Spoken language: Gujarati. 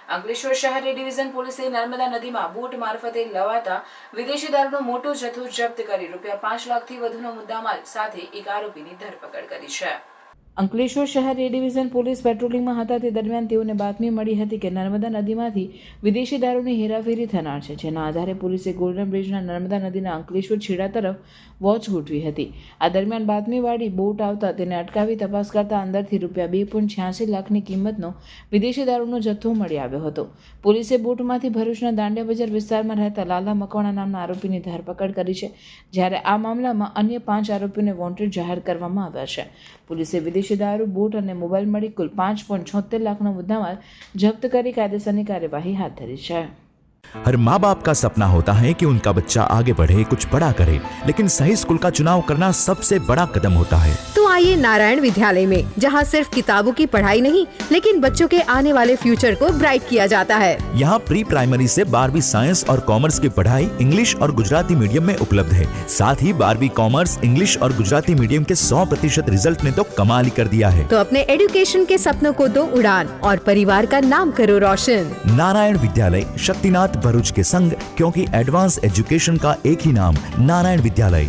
અંકલેશ્વર શહેર ડિવિઝન પોલીસે નર્મદા નદીમાં બોટ મારફતે લવાતા વિદેશી દારૂનો મોટો જથ્થો જપ્ત કરી ₹5 લાખથી વધુનો મુદ્દામાલ સાથે એક આરોપીની ધરપકડ કરી છે। અંકલેશ્વર શહેર એ ડિવિઝન પોલીસ પેટ્રોલિંગમાં હતા તે દરમિયાન તેઓને બાતમી મળી હતી કે નર્મદા નદીમાંથી વિદેશી દારૂની હેરાફેરી થનાર છે, જેના આધારે પોલીસે ગોલ્ડન બ્રિજના નર્મદા નદીના અંકલેશ્વર છેડા તરફ વોચ ગોઠવી હતી। આ દરમિયાન બાતમીવાળી બોટ આવતા તેને અટકાવી તપાસ કરતા અંદરથી ₹2.86 લાખની કિંમતનો વિદેશી દારૂનો જથ્થો મળી આવ્યો હતો। પોલીસે બોટમાંથી ભરૂચના દાંડિયા બજાર વિસ્તારમાં રહેતા લાલા મકવાણા નામના આરોપીની ધરપકડ કરી છે, જ્યારે આ મામલામાં અન્ય 5 આરોપીઓને વોન્ટેડ જાહેર કરવામાં આવ્યા છે। પોલીસે વિદેશી दारू बोट और मोबाइल मળી कुल 5.76 लाखનો मुद्दामाल जब्त કરી કાયદેસરની કાર્યવાહી હાથ ધરી છે। हर माँ बाप का सपना होता है कि उनका बच्चा आगे बढ़े, कुछ बड़ा करे, लेकिन सही स्कूल का चुनाव करना सबसे बड़ा कदम होता है। तो आइए नारायण विद्यालय में, जहाँ सिर्फ किताबों की पढ़ाई नहीं, लेकिन बच्चों के आने वाले फ्यूचर को ब्राइट किया जाता है। यहाँ प्री प्राइमरी से 12वीं साइंस और कॉमर्स की पढ़ाई इंग्लिश और गुजराती मीडियम में उपलब्ध है। साथ ही 12वीं कॉमर्स, इंग्लिश और गुजराती मीडियम के 100% रिजल्ट ने तो कमाल ही कर दिया है। तो अपने एजुकेशन के सपनों को दो उड़ान और परिवार का नाम करो रोशन। नारायण विद्यालय, शक्तिनाथ भरूच के संग, क्योंकि एडवांस एजुकेशन का एक ही नाम नारायण विद्यालय।